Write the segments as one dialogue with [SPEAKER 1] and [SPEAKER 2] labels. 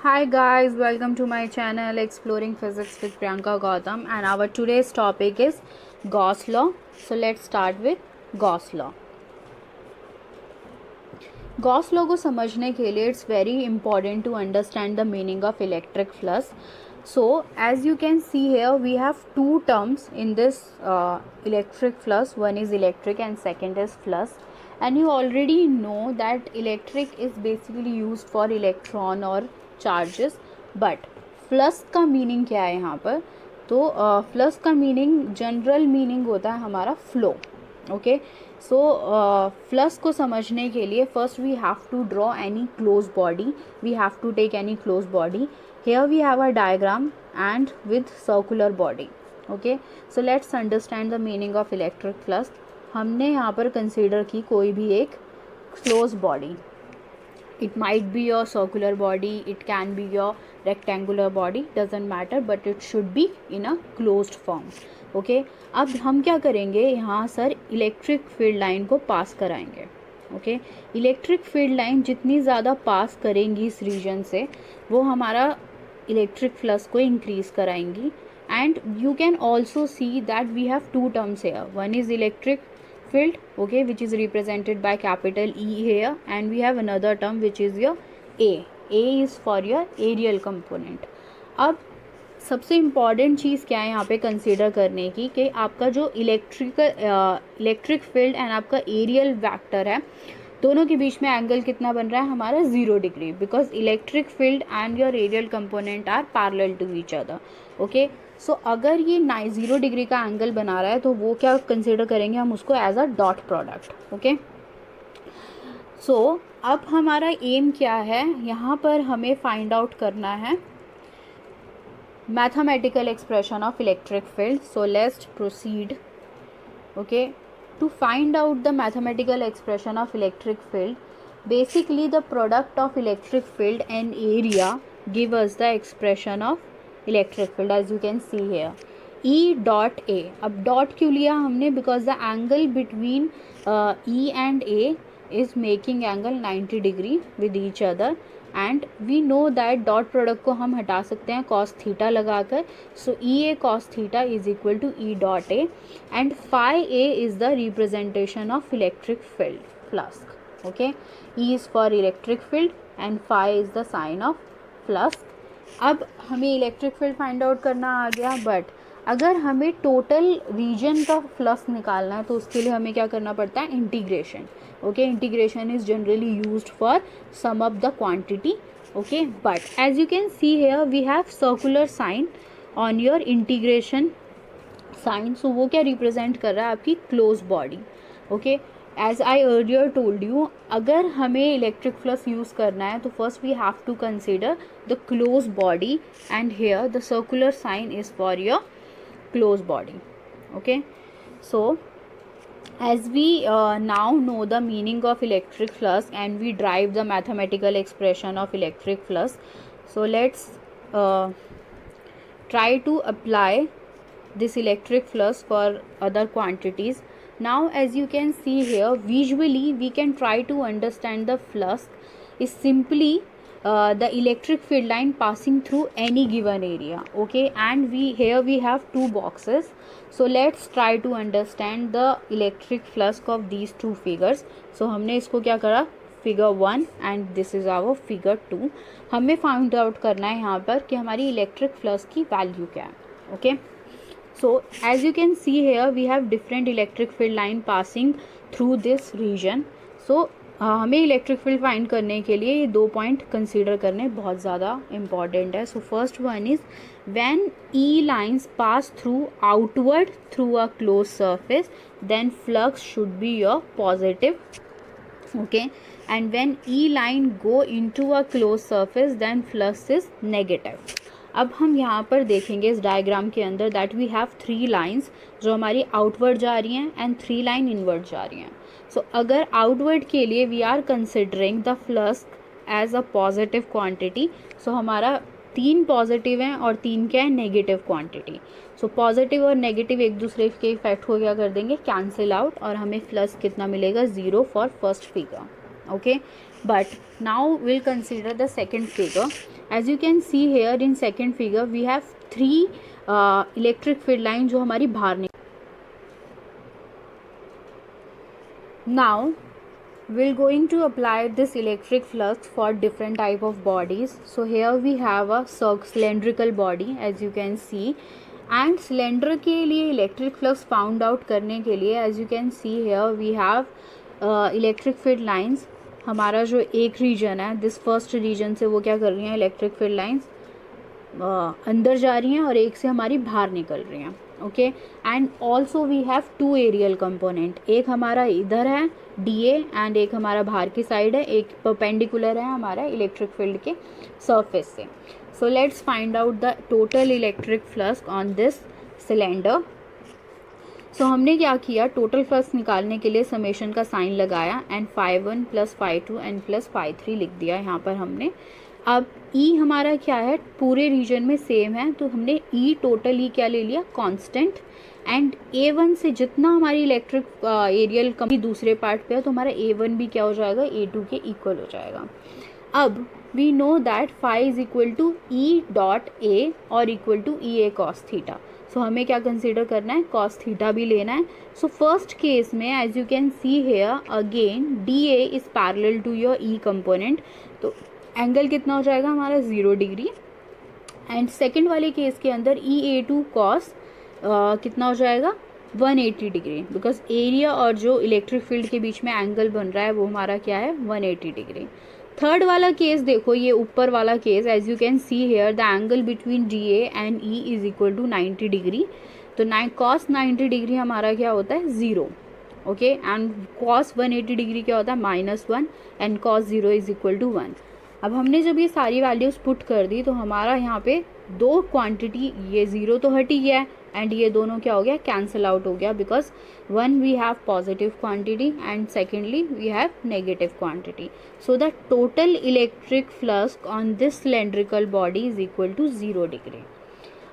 [SPEAKER 1] Hi guys, welcome to my channel Exploring Physics with Priyanka Gautam, and our today's topic is Gauss law. So let's start with Gauss law. Gauss law को समझने के लिए it's very important to understand the meaning of electric flux. So as you can see here, we have two terms in this electric flux. One is electric and second is flux. And you already know that electric is basically used for electron or charges. But flux का meaning क्या है यहाँ पर? तो flux का meaning general meaning होता है हमारा फ्लो. ओके, सो फ्लक्स को समझने के लिए first we have to draw any close body. We have to take any close body. Here we have a diagram and with circular body. Okay, so let's understand the meaning of electric flux. हमने यहाँ पर consider की कोई भी एक close body. It might be your circular body, it can be your rectangular body, doesn't matter, but it should be in a closed form. Okay, अब हम क्या करेंगे यहाँ सर इलेक्ट्रिक फील्ड लाइन को पास कराएंगे. ओके, इलेक्ट्रिक फील्ड लाइन जितनी ज़्यादा पास करेंगी इस रीजन से वो हमारा इलेक्ट्रिक फ्लक्स को इंक्रीज कराएंगी. And you can also see that we have two terms here. One is electric field, okay, which is represented by capital E here, and we have another term which is your A. A is for your aerial component. अब सबसे important चीज़ क्या है यहाँ पे consider करने की कि आपका जो इलेक्ट्रिक फील्ड एंड आपका एरियल वेक्टर है दोनों के बीच में एंगल कितना बन रहा है हमारा 0 degree, because electric field and your areal component are parallel to each other. Okay, so अगर ये 0 डिग्री का एंगल बना रहा है तो वो क्या कंसिडर करेंगे हम उसको as a dot product. Okay, so अब हमारा एम क्या है यहाँ पर हमें फाइंड आउट करना है mathematical expression of electric field. So let's proceed. Okay, to find out the mathematical expression of electric field, basically the product of electric field and area give us the expression of electric field as you can see here. E dot A. अब dot क्यों लिया हमने? because the angle between E and A is making angle 90 degree with each other, and we know that dot product को हम हटा सकते हैं cos theta लगाकर. So E A cos theta is equal to E dot A, and phi A is the representation of electric field flux. Okay, E is for electric field and phi is the sign of flux. अब हमें electric field find out करना आ गया, but अगर हमें total reason का flux निकालना है तो उसके लिए हमें क्या करना पड़ता है? Integration. Okay, integration is generally used for sum up the quantity. Okay, but as you can see here we have circular sign on your integration sign. So वो क्या represent कर रहा है? आपकी closed body. Okay, as I earlier told you, अगर हमें electric flux use करना है तो first we have to consider the closed body, and here the circular sign is for your closed body. Okay, so as we now know the meaning of electric flux and we derive the mathematical expression of electric flux, so let's try to apply this electric flux for other quantities. Now as you can see here, visually we can try to understand the flux is simply the electric field line passing through any given area. Okay, and here we have two boxes. So let's try to understand the electric flux of these two figures. So हमने इसको क्या करा? Figure 1 and this is our figure 2. हमें find out करना है यहाँ पर कि हमारी इलेक्ट्रिक फ्लक्स की वैल्यू क्या है. Okay, so as you can see here we have different electric field line passing through this region. So हमें इलेक्ट्रिक फील्ड फाइंड करने के लिए ये 2 पॉइंट कंसीडर करने बहुत ज़्यादा इम्पॉर्टेंट है. So first one is when E lines pass through outward through a closed surface, then flux should be your positive. Okay, and when E line go into a closed surface, then flux is negative. अब हम यहाँ पर देखेंगे इस diagram के अंदर that we have 3 lines जो हमारी आउटवर्ड जा रही हैं एंड 3 लाइन इनवर्ड जा रही हैं. सो अगर आउटवर्ड के लिए we are considering the flux as a positive quantity, so हमारा 3 पॉजिटिव हैं और 3 क्या है? Negative quantity. सो पॉजिटिव और नेगेटिव एक दूसरे के इफेक्ट को क्या कर देंगे? कैंसिल आउट, और हमें फ्लक्स कितना मिलेगा? 0 for first figure. Okay, But now we'll consider the second figure. As you can see here in second figure, we have three electric field line जो हमारी बाहर निकल. Now we're going to apply this electric flux for different type of bodies. So here we have a cylindrical body, as you can see, and cylinder के लिए electric flux found out करने के लिए, as you can see here, we have electric field lines. हमारा जो एक reason है, this first reason से वो क्या कर रही हैं, इलेक्ट्रिक फील्ड लाइंस अंदर जा रही हैं और एक से हमारी बाहर निकल रही हैं. Okay, and also we have to aerial component. एक हमारा इधर है DA एंड एक हमारा बाहर की साइड है, एक परपेंडिकुलर है हमारा इलेक्ट्रिक फील्ड के सरफेस से. So let's find out the total electric flux on this cylinder. So हमने क्या किया, टोटल फ्लक्स निकालने के लिए समेशन का साइन लगाया एंड φ1 + φ2 एंड + φ3 लिख दिया यहाँ पर हमने. अब E हमारा क्या है, पूरे रीजन में सेम है, तो हमने E टोटल E क्या ले लिया, कांस्टेंट. एंड A1 से जितना हमारी इलेक्ट्रिक एरियल कम दूसरे पार्ट पे है, तो हमारा A1 भी क्या हो जाएगा, A2 के इक्वल हो जाएगा. अब वी नो दैट φ = E.A और = EA cos थीटा. सो हमें क्या कंसिडर करना है, cos थीटा भी लेना है. सो फर्स्ट केस में as you can see here again DA is parallel to your E component, तो एंगल कितना हो जाएगा हमारा 0 डिग्री. एंड सेकेंड वाले केस के अंदर EA2 cos कितना हो जाएगा 180 डिग्री, बिकॉज एरिया और जो इलेक्ट्रिक फील्ड के बीच में एंगल बन रहा है वो हमारा क्या है 180 डिग्री. थर्ड वाला केस देखो, ये ऊपर वाला case, as you can see here the angle between DA and E is equal to 90 degree. तो cos 90 डिग्री हमारा क्या होता है 0. ओके, एंड cos 180 डिग्री क्या होता है -1 and cos 0 is equal to 1. अब हमने जब ये सारी वैल्यूज़ पुट कर दी तो हमारा यहाँ पे दो क्वांटिटी, ये 0 तो हट ही गया है एंड ये दोनों क्या हो गया, कैंसिल आउट हो गया, because one we have positive quantity and secondly we have negative quantity. So the total electric flux on this cylindrical body is equal to 0 degree.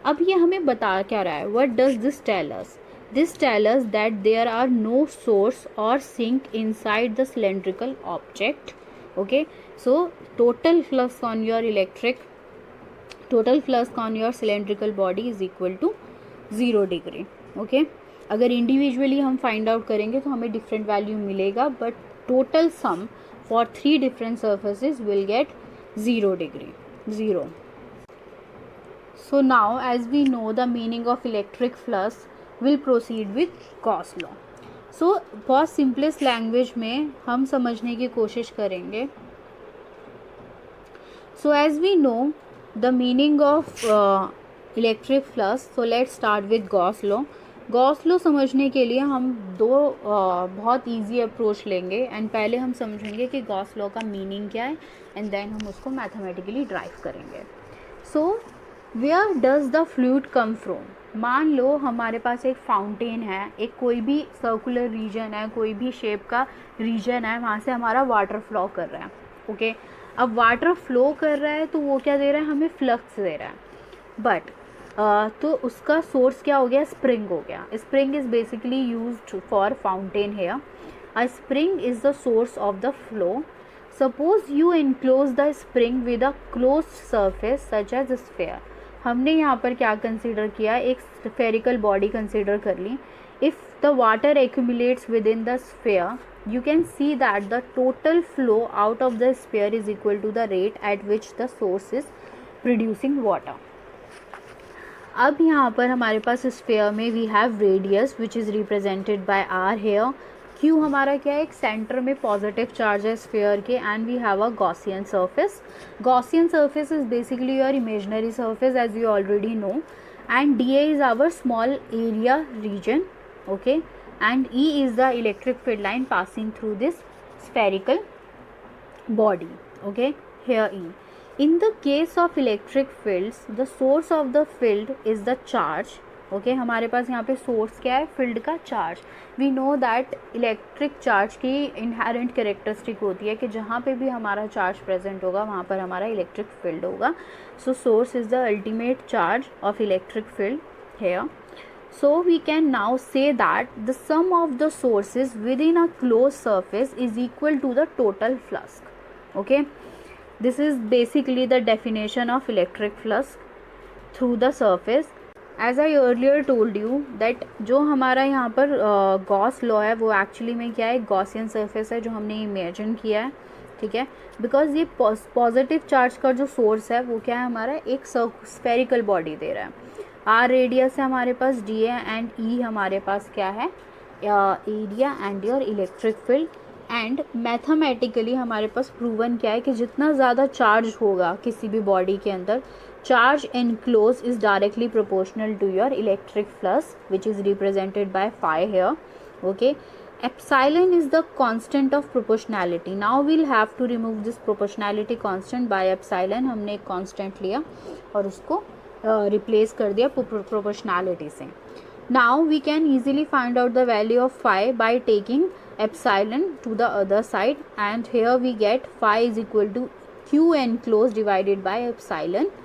[SPEAKER 1] अब ये हमें बता क्या रहा है, what does this tell us? This tell us that there are no source और sink inside the cylindrical object. Okay, so total flux on your cylindrical body is equal to 0 degree. Okay, अगर individually हम find out करेंगे तो हमें different value मिलेगा, but total sum for 3 different surfaces will get 0 degree, 0. So now as we know the meaning of electric flux, will proceed with Gauss law. So बहुत simplest language में हम समझने की कोशिश करेंगे. So as we know the meaning of electric flux, so let's start with Gauss law. Gauss law समझने के लिए हम दो बहुत easy approach लेंगे एंड पहले हम समझेंगे कि Gauss law का meaning क्या है एंड देन हम उसको मैथमेटिकली ड्राइव करेंगे. So where does the fluid come from? मान लो हमारे पास एक फाउंटेन है, एक कोई भी सर्कुलर रीजन है, कोई भी शेप का रीजन है, वहाँ से हमारा वाटर फ्लो कर रहा है. ओके, अब वाटर फ्लो कर रहा है तो वो क्या दे रहा है, हमें फ्लक्स दे रहा है. बट तो उसका सोर्स क्या हो गया, स्प्रिंग हो गया. Spring is basically used for fountain here. A spring is the source of the flow. Suppose you enclose the spring with a closed surface such as sphere. हमने यहाँ पर क्या कंसिडर किया, एक स्फेरिकल बॉडी कंसिडर कर ली. If the water accumulates within the sphere, you can see that the total flow out of the sphere is equal to the rate at which the source is producing water. अब यहाँ पर हमारे पास sphere में we have radius which is represented by R here. Q हमारा क्या है, एक सेंटर में पॉजिटिव चार्ज है स्फेयर के and we have a Gaussian surface. Gaussian surface is basically your imaginary surface as you already know, and DA is our small area region. Okay, and E is the electric field line passing through this spherical body. Okay, here E. In the case of electric fields, the source of the field is the charge. Okay, हमारे पास यहाँ पे source क्या है, field का charge. We know that electric charge की inherent characteristic होती है कि जहाँ पे भी हमारा चार्ज प्रेजेंट होगा वहाँ पर हमारा इलेक्ट्रिक फील्ड होगा. So source is the ultimate charge of electric field here. So we can now say that the sum of the sources within a closed surface is equal to the total flux. Okay, this is basically the definition of electric flux through the surface. As I earlier told you that जो हमारा यहाँ पर Gauss law है वो actually में क्या है, Gaussian surface है जो हमने इमेजिन किया है, ठीक है, बिकॉज ये पॉजिटिव चार्ज का जो सोर्स है वो क्या है हमारा, एक स्फेरिकल बॉडी दे रहा है, आर रेडियस है हमारे पास डी ए, एंड ई हमारे पास क्या है, area and your electric field. And mathematically हमारे पास प्रूवन क्या है कि जितना ज़्यादा चार्ज होगा किसी भी बॉडी के अंदर, charge enclosed is directly proportional to your electric flux, which is represented by phi here. Okay, epsilon is the constant of proportionality. Now we'll have to remove this proportionality constant by epsilon. हमने एक constant लिया और उसको replace कर दिया proportionality से. Now we can easily find out the value of phi by taking epsilon to the other side, and here we get phi is equal to q enclosed divided by epsilon.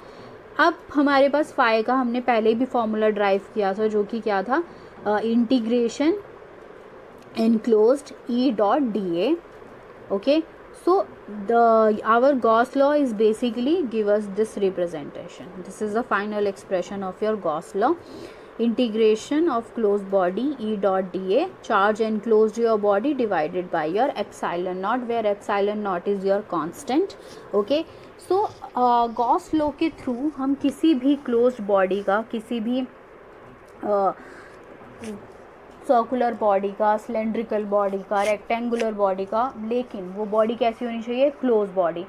[SPEAKER 1] अब हमारे पास phi का हमने पहले भी formula drive किया था जो कि क्या था, integration enclosed E dot dA. Okay, so our Gauss law is basically give us this representation. This is the final expression of your Gauss law. Integration of closed body E dot dA, charge enclosed your body divided by your epsilon naught, where epsilon naught is your constant. Okay, so Gauss law के through हम किसी भी closed body का, किसी भी circular body का, cylindrical body का, rectangular body का, लेकिन वो बॉडी कैसी होनी चाहिए, क्लोज बॉडी,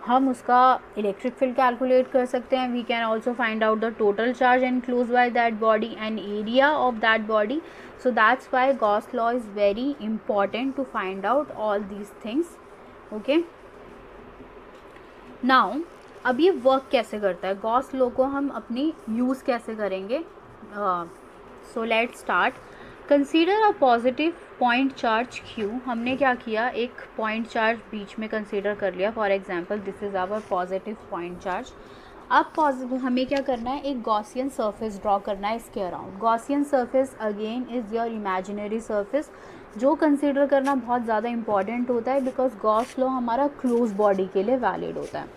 [SPEAKER 1] हम उसका इलेक्ट्रिक फील्ड कैलकुलेट कर सकते हैं. We can also find out the total charge enclose by that body and area of that body. So that's why Gauss law is very important to find out all these things. Okay, now अब ये work कैसे करता है, Gauss law को हम अपनी use कैसे करेंगे. So let's start. Consider a positive point charge Q. हमने क्या किया, एक पॉइंट चार्ज बीच में कंसीडर कर लिया. For example this is our positive point charge. अब हमें क्या करना है, एक गॉसियन सरफेस ड्रॉ करना है इसके around. Gaussian surface again is your imaginary surface, जो कंसीडर करना बहुत ज़्यादा इंपॉर्टेंट होता है बिकॉज गॉस लॉ हमारा क्लोज बॉडी के लिए वैलिड होता है.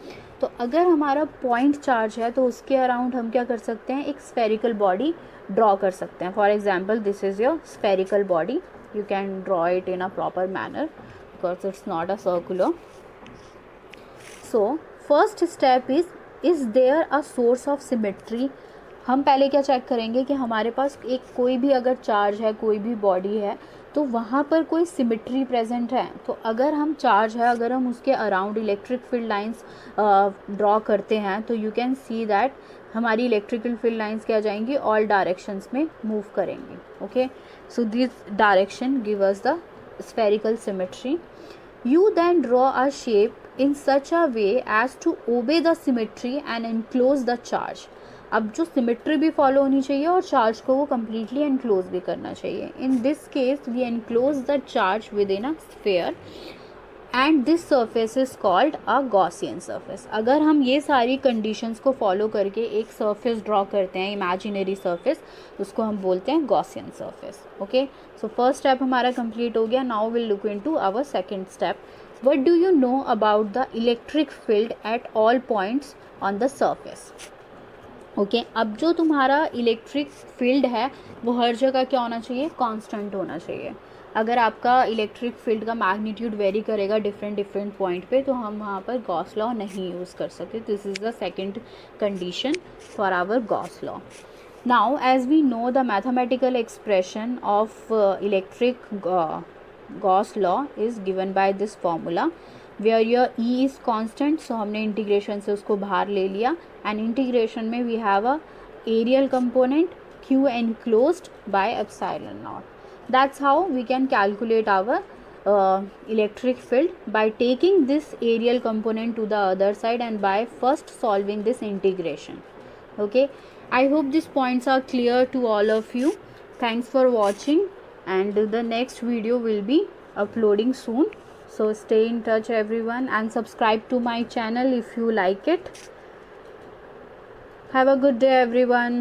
[SPEAKER 1] तो अगर हमारा पॉइंट चार्ज है तो उसके अराउंड हम क्या कर सकते हैं, एक स्फेरिकल बॉडी ड्रॉ कर सकते हैं. For example this is your spherical body. You can draw it in a proper manner because it's not a circular. So first step is there a source of symmetry. हम पहले क्या check करेंगे कि हमारे पास एक कोई भी अगर चार्ज है, कोई भी बॉडी है, तो वहाँ पर कोई सिमेट्री प्रेजेंट है. तो अगर हम चार्ज है, अगर हम उसके around electric field lines draw करते हैं तो यू कैन सी दैट हमारी इलेक्ट्रिकल फील्ड लाइंस क्या जाएंगी, ऑल डायरेक्शंस में मूव करेंगी. Okay, so this direction give us the spherical symmetry. You then draw a shape in such a way as to obey the symmetry and enclose the charge. अब जो symmetry भी follow होनी चाहिए और charge को वो completely enclose भी करना चाहिए. In this case we enclose the charge with in a sphere and this surface is called a Gaussian surface. अगर हम ये सारी कंडीशंस को फॉलो करके एक सर्फेस ड्रॉ करते हैं, इमेजिनरी सर्फेस, उसको हम बोलते हैं Gaussian surface. Okay, so first step हमारा कंप्लीट हो गया. Now will look into our second step. What do you know about the electric field at all points on the surface. Okay, अब जो तुम्हारा इलेक्ट्रिक फील्ड है वो हर जगह क्या होना चाहिए, कांस्टेंट होना चाहिए. अगर आपका इलेक्ट्रिक फील्ड का मैग्नीट्यूड वेरी करेगा डिफरेंट पॉइंट पे, तो हम वहाँ पर गॉस लॉ नहीं यूज़ कर सकते. This is the second condition for our Gauss law. Now as we know the mathematical expression of electric Gauss law is given by this formula where your E is constant. So हमने integration से उसको बाहर ले लिया एंड integration में we have a areal component Q enclosed by epsilon naught. That's how we can calculate our electric field by taking this aerial component to the other side and by first solving this integration. Okay, I hope these points are clear to all of you. Thanks for watching, and the next video will be uploading soon. So stay in touch everyone and subscribe to my channel if you like it. Have a good day everyone.